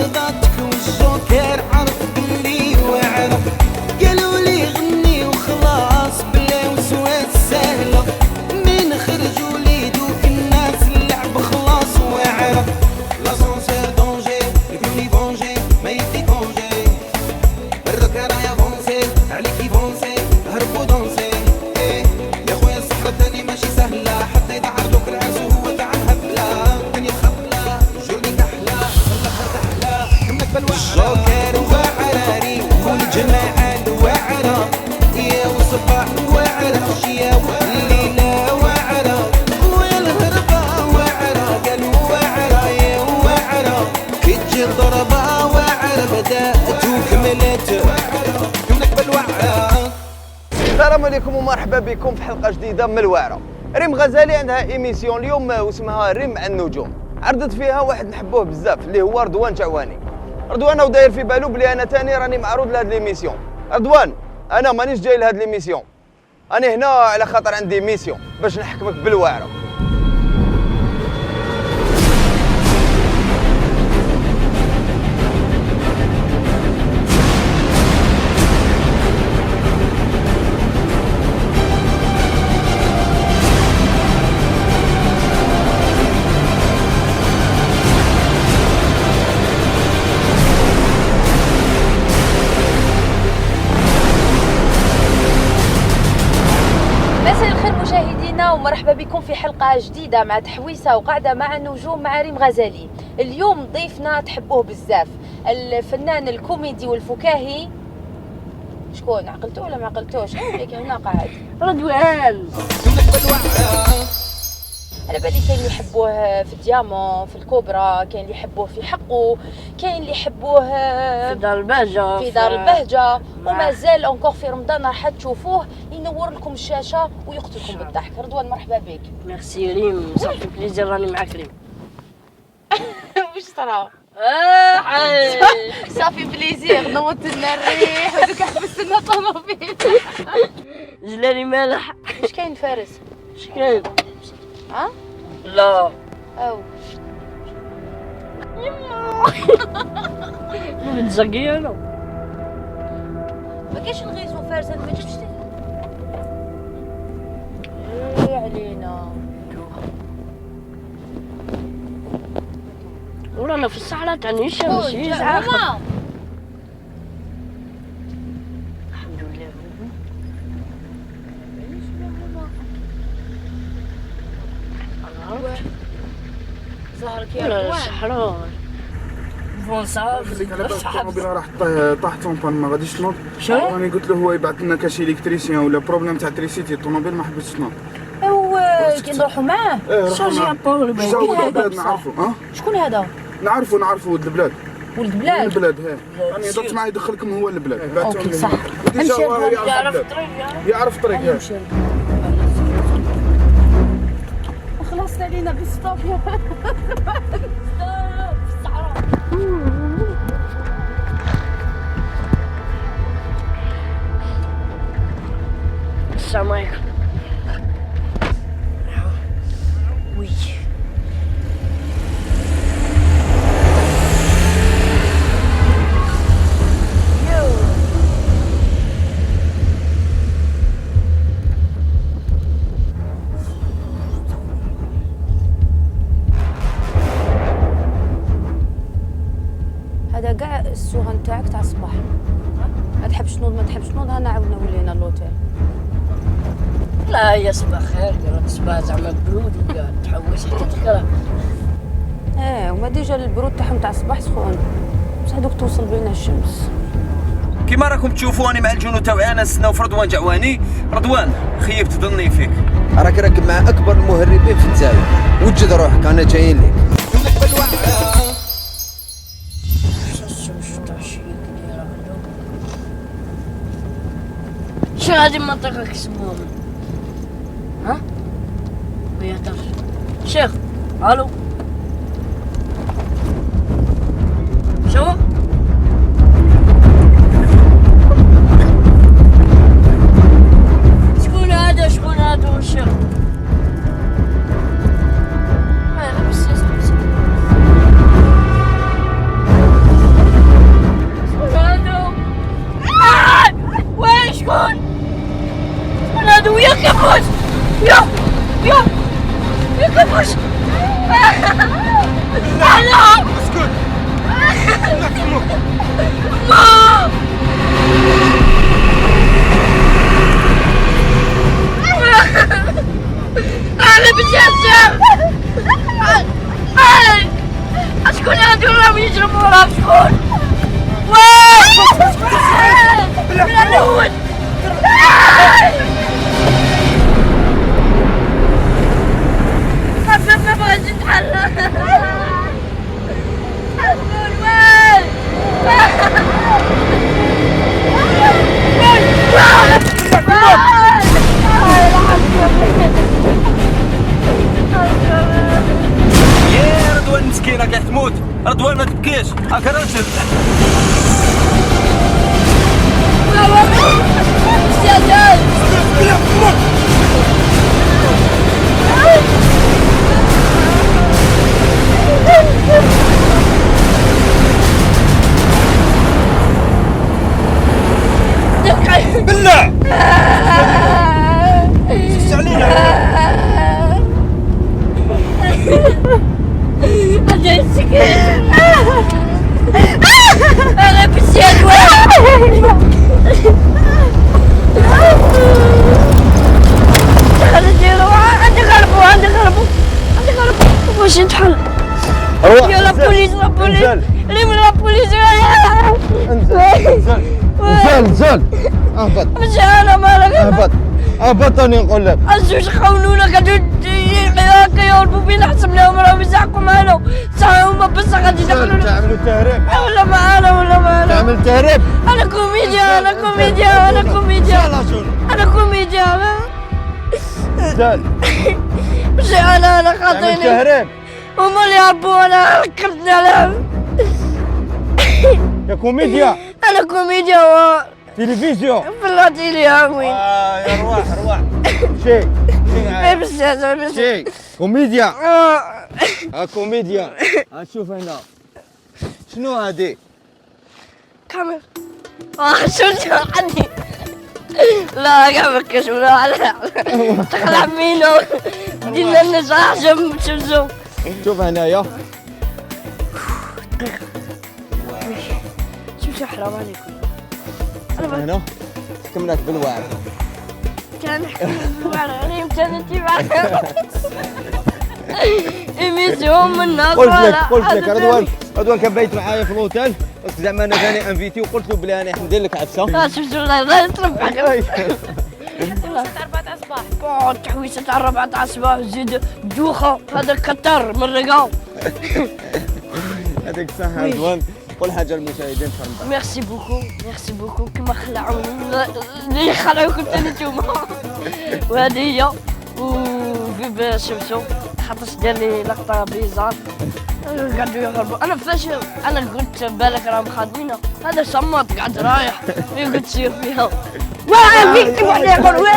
رضاتك والجوكر عرف بلي وعرف قالوا لي غني وخلاص بلا وسواس سهلة من خرجوا لي دوك الناس اللعب خلاص وعرف لاسانسير دونجي يقولي بونجي ما يدي كونجي برك رايا فونسي عليك يفونسي هربوا دونسي يا خويا الصحرا تاني ماشي سهلة حتى يدعر دوك العرس وهو تاع الهبلة الدنيا خبلة جورني كحلة خلها تحلى كمك بالوعرة الجوكر وعراري والجماعة الوعرة يا وصباح وعرة شيا والليلة وعرة ويا الهربة وعرة قالوا وعرة يا وعرة كي تجي الضربة وعرة بدأت وكملت كمك بالوعرة. السلام عليكم ومرحبا بكم في حلقه جديده من الواعره. ريم غزالي عندها ايميسيون اليوم واسمها ريم مع النجوم، عرضت فيها واحد نحبوه بزاف اللي هو رضوان جعواني. رضوان هو داير في بالو بلي انا تاني راني معروض لهاد ليميسيون. رضوان انا مانيش جاي لهاد ليميسيون، انا هنا على خاطر عندي ميسيون باش نحكمك بالواعره. مساء الخير مشاهدينا ومرحبا بكم في حلقة جديدة مع تحويسة وقاعدة مع النجوم مع ريم غزالي. اليوم ضيفنا تحبوه بزاف، الفنان الكوميدي والفكاهي. شكون عقلتوه ولا ما عقلتوش؟ هيك هنا قاعد رضوان. على بالي كاين اللي يحبوه في الديامون في الكوبرا، كاين اللي يحبوه في حقه، كاين اللي يحبوه في دار البهجة في دار البهجة، وما زال انكور في رمضان راح تشوفوه ينور لكم الشاشة ويقتلكم بالضحك. رضوان مرحبا بك. ميرسي ريم، صافي بليزير راني معاك ريم. واش صرا؟ حي صافي بليزير، نوضت لنا الريح ودوك حبست لنا الطوموبيل. جلالي مالح. واش كاين فارس؟ اش كاين؟ ها؟ لا او نتزقي انا ما كاينش نغيزو فارس، انا ما جبتش ايه علينا. ورانا في الصحراء تاع الشمس يزعق. ماما الحمد لله. ظهرك يا ولا رضوان. الصحراء فون صافي خليك على بالك الطوموبيله راح طاحت اون بان ما غاديش تنوض. شنو؟ راني قلت له هو يبعث لنا كاش الكتريسيان ولا بروبليم تاع تريسيتي الطوموبيل ما حبيتش تنوض. او كي نروحوا معاه. شارجي ابور جاو البلاد نعرفو شكون هذا؟ نعرفو ولد البلاد. ولد بلاد. البلاد راني درت معاه يدخلكم هو البلاد. اوكي صح. نمشي يعرف الطريق. يعرف الطريق. خلصت علينا بالستوب يا السلام عليكم. وي هذا كاع السوغه نتاعك تاع الصباح. ما تحبش تنوض ما تحبش تنوض، انا عاودنا ولينا اللوتيل. لا هي صباح خير، قالت صباح زعما برود وكاع تحوس حتى تكره. وما ديجا البرود تاعهم تاع الصباح سخون، بصح دوك توصل بينا الشمس. كيما راكم تشوفوا انا مع الجنود تاعي انا نستناو في رضوان جعواني. رضوان خيبت ظني فيك، راك راكب مع اكبر المهربين في الجزائر، وجد روحك انا جايين لك. شو هذه المنطقة كيسموها؟ ها؟ ويا تعرف شيخ. الو شو؟ شكون هذا الشيخ؟ تنساش هاكا نشد. بالله سكت علينا. أنا سكت. أنا بسيت واش نتحل؟ يا بوليس لا بوليس لي من لا بوليس. انزل اهبط. مش انا مالك اهبط راني نقول لك. الزوج خونونا كانوا يقلبوا فينا حسبناهم راهم يزعقوا معنا صح هما بس غادي يدخلونا. تعملوا تهريب ولا معانا تعمل تهريب. انا كوميديا انزل مش انا تعمل خاطيني تهريب هما اللي يعبونا ركبتنا عليهم. يا كوميديا انا كوميديا تلفزيون. في اللاتيلي يا وين يا رواح شي بس كوميديا. كوميديا. شوف هنا شنو هادي؟ كاميرا. شو عندي لا كاميرا شو لا تخلع منه دينا الناس عجب شوفوا. شوف هنايا شو حرام عليكم. هنا كملت بالواعر. كان انا يمكن انت معنا ايميسيون من الناس. قلت لك رضوان كان بايت معايا في الاوتيل بس زعما انا ثاني انفيتي وقلت له بلي انا ندير لك عفسه. شفتوا الله يطلب عليك. 4 الصباح تحويسه تاع 4 تاع الصباح زيد دوخه هذا كتر من الرقاو. هذيك الصحه رضوان. قول حاجه للمشاهدين فهمت. ميرسي بوكو كيما خلعوني اللي خلعوكم ثاني نتوما. وهذه هي وفي شمسو حطش دار لي لقطه بيزار قعدوا يهربوا. انا فاشل انا قلت بالك راهم خادمينا هذا صمت قاعد رايح قلت سير فيها. واه فيك واحد يقول